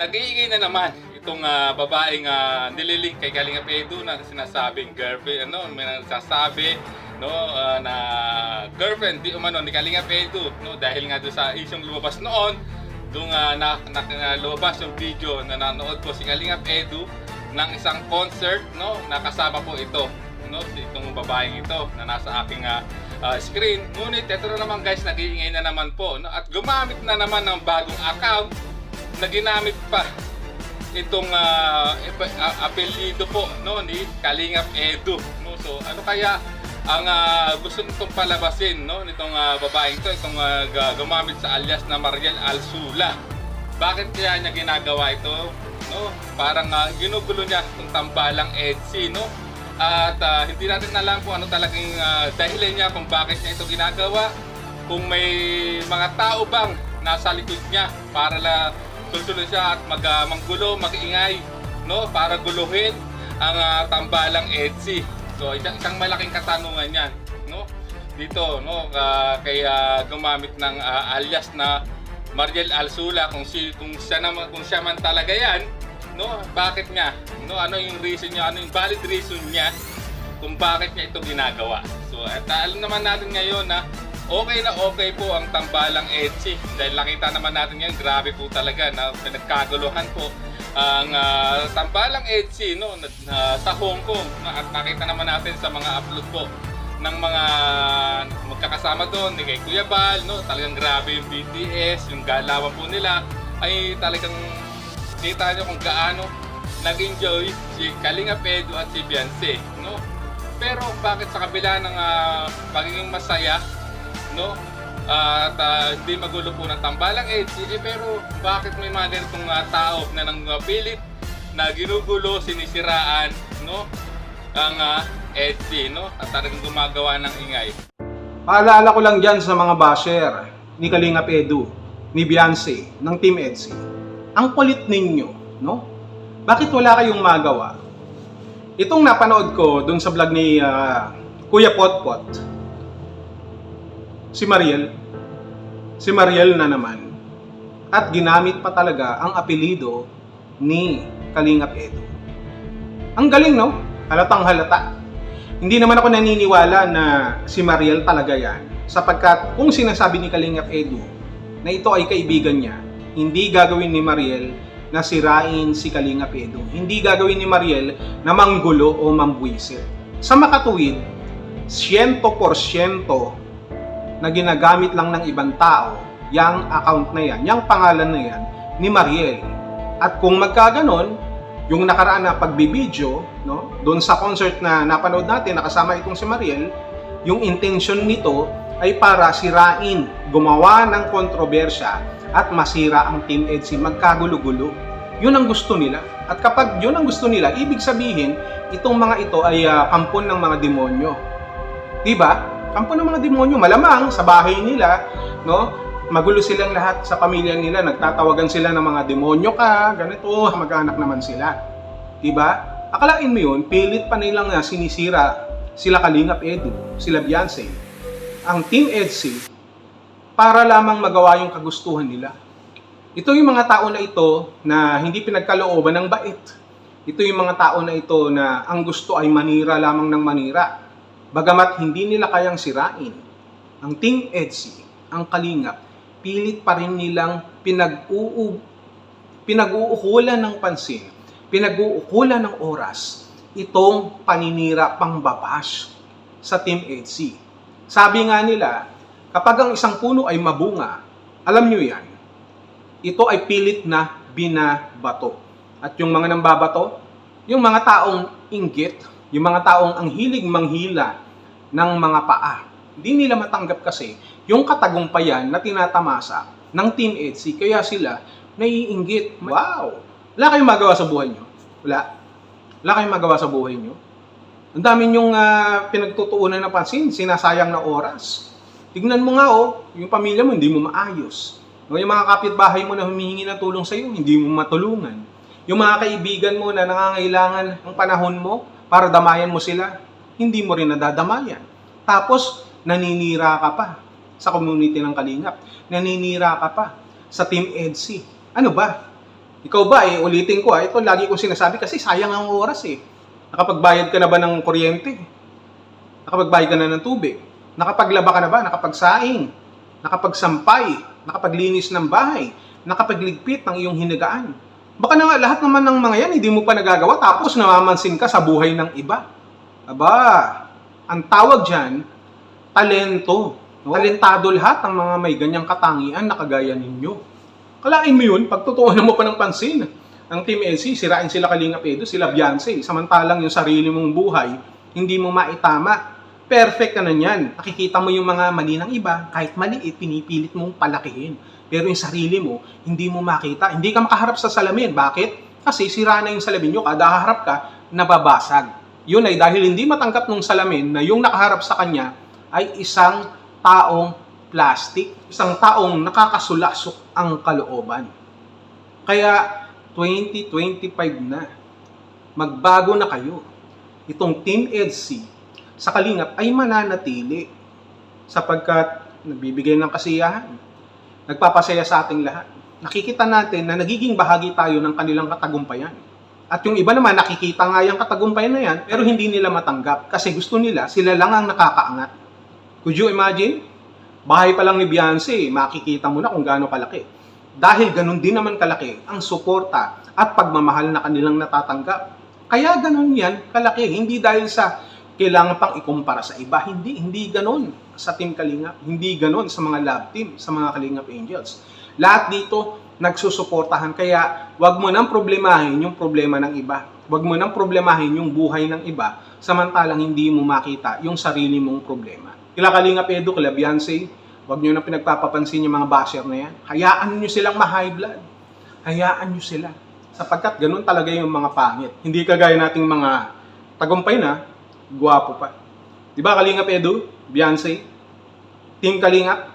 Nag-iingay na naman itong babaeng nililink kay Kalingap Edu na sinasabing girlfriend, may nagsasabi na girlfriend di umano ni Kalingap Edu, dahil nga doon sa isyong lumabas noon, doon lumabas yung video na nanood po si Kalingap Edu ng isang concert, na kasama po ito, itong babaeng ito na nasa aking screen. Ngunit ito na naman guys, nag-iingay na naman po, at gumamit na naman ng bagong account na ginamit pa itong apelyido po ni Kalingap Edu. So ano kaya ang gusto nitong palabasin nitong babaeng ito, itong gumamit sa alias na Mariel Alsula? Bakit kaya niya ginagawa ito? Parang ginugulo niya itong tambalang EDSI, at hindi natin alam kung ano talagang dahilan niya kung bakit niya ito ginagawa, kung may mga tao bang nasa likod niya para tuloy siya at manggulo, mag-ingay, para guluhin ang tambalang EDSI. So isang malaking katanungan yan, dito, kaya gumamit ng alias na Mariel Alsula, kung siya man talaga yan, bakit niya, ano yung reason niya, ano yung valid reason niya kung bakit niya ito ginagawa. So alam naman natin ngayon na okay po ang tambalang EDSI, dahil nakita naman natin yan, grabe po talaga na nagkaguluhan po ang tambalang EDSI sa Hong Kong, at nakita naman natin sa mga upload po ng mga magkakasama doon ni kay Kuya Bal, talagang grabe yung BTS, yung galawan po nila ay talagang kita nyo kung gaano nag-enjoy si Kalingap Edu at si Beyonce, pero bakit sa kabila ng pagiging masaya, at hindi magulo po ng tambalang EDSI, pero bakit may mga ganitong tao na nangpilit na ginugulo, sinisiraan ang EDSI, at talagang gumagawa ng ingay? Paalala ko lang dyan sa mga basher ni Kalingap Edu, ni Beyonce, ng Team EDSI. Ang kulit ninyo, Bakit wala kayong magawa? Itong napanood ko dun sa vlog ni Kuya Potpot, si Mariel na naman, at ginamit pa talaga ang apelido ni Kalingap Edu. Ang galing, Halatang halata. Hindi naman ako naniniwala na si Mariel talaga yan, sapagkat kung sinasabi ni Kalingap Edu na ito ay kaibigan niya, hindi gagawin ni Mariel na sirain si Kalingap Edu. Hindi gagawin ni Mariel na manggulo o mambuisit. Sa makatuwid, 100% na ginagamit lang ng ibang tao yang account na yan, yang pangalan na yan ni Mariel. At kung magkaganon, yung nakaraan na pagbibideo, doon sa concert na napanood natin, nakasama itong si Mariel, yung intention nito ay para sirain, gumawa ng kontrobersya at masira ang Team EDSI, magkagulo-gulo. Yun ang gusto nila. At kapag yun ang gusto nila, ibig sabihin, itong mga ito ay kampon ng mga demonyo. Diba? Kampon ng mga demonyo. Malamang sa bahay nila, magulo silang lahat sa pamilya nila. Nagtatawagan sila ng mga demonyo ka, ganito, mag-anak naman sila. Diba? Akalain mo yun, pilit pa nilang sinisira sila Kalingap Edu, sila Beyonce, ang Team EDSI, para lamang magawa yung kagustuhan nila. Ito yung mga tao na ito na hindi pinagkalooban ng bait. Ito yung mga tao na ito na ang gusto ay manira lamang ng manira. Bagamat hindi nila kayang sirain ang Team EDSI, ang Kalingap, pilit pa rin nilang pinag-uukulan ng pansin, pinag-uukulan ng oras, itong paninira pangbabash sa Team EDSI. Sabi nga nila, kapag ang isang puno ay mabunga, alam nyo yan, ito ay pilit na binabato. At yung mga nambabato, yung mga taong inggit, yung mga taong ang hilig manghila ng mga paa. Hindi nila matanggap kasi yung katagumpayan na tinatamasa ng Team EDSI, kaya sila naiinggit. Wow! Wala kayong magawa sa buhay nyo? Wala kayong magawa sa buhay nyo? Ang dami nyong pinagtutuunan ng pansin, sinasayang na oras. Tignan mo nga, yung pamilya mo hindi mo maayos. Yung mga kapitbahay mo na humihingi ng tulong sa iyo, hindi mo matulungan. Yung mga kaibigan mo na nangangailangan ng panahon mo para damayan mo sila, hindi mo rin nadadamayan. Tapos, naninira ka pa sa community ng Kalingap. Naninira ka pa sa Team EDSI. Ano ba? Ikaw ba, ulitin ko ito lagi kong sinasabi kasi sayang ang oras Nakapagbayad ka na ba ng kuryente? Nakapagbayad ka na ng tubig? Nakapaglaba ka na ba? Nakapagsaing? Nakapagsampay? Nakapaglinis ng bahay? Nakapagligpit ng iyong hinagaan? Baka na nga lahat naman ng mga yan hindi mo pa nagagawa tapos namamansin ka sa buhay ng iba. Aba, ang tawag dyan, talento. No? Talentado lahat ng mga may ganyang katangian na kagaya ninyo. Kalain mo yun, pagtutuunan mo pa ng pansin. Ang Team LC, sirain sila Kalingap Edu, sila Beyonce. Samantalang yung sarili mong buhay, hindi mo maitama. Perfect ka na yan. Nakikita mo yung mga mali ng iba, kahit maliit, pinipilit mong palakihin. Pero yung sarili mo, hindi mo makita. Hindi ka makaharap sa salamin. Bakit? Kasi sira na yung salamin nyo, kada haharap ka, nababasag. Yun ay dahil hindi matanggap ng salamin na yung nakaharap sa kanya ay isang taong plastic. Isang taong nakakasulasok ang kalooban. Kaya 2025 na. Magbago na kayo. Itong Team EDC sa Kalingap ay mananatili sapagkat nagbibigay ng kasiyahan. Nagpapasaya sa ating lahat. Nakikita natin na nagiging bahagi tayo ng kanilang katagumpayan. At yung iba naman nakikita nga yung katagumpayan na yan pero hindi nila matanggap kasi gusto nila sila lang ang nakakaangat. Could you imagine? Bahay pa lang ni Beyonce, makikita mo na kung gaano kalaki. Dahil ganun din naman kalaki ang suporta at pagmamahal na kanilang natatanggap. Kaya ganun yan kalaki. Hindi dahil sa kailangan pang ikumpara sa iba. Hindi ganun sa Team Kalingap. Hindi ganun sa mga love team, sa mga Kalingap Angels. Lahat dito nagsusuportahan. Kaya wag mo nang problemahin yung problema ng iba. Wag mo nang problemahin yung buhay ng iba samantalang hindi mo makita yung sarili mong problema. Kila Kalingap Edu, kila Beyonce, wag nyo na pinagpapapansin yung mga basher na yan. Hayaan nyo silang ma-high blood. Hayaan nyo sila. Sapagkat ganun talaga yung mga pangit. Hindi kagaya nating mga tagumpay na, gwapo pa. Diba Kalingap Edu, Beyonce, Team Kalingap,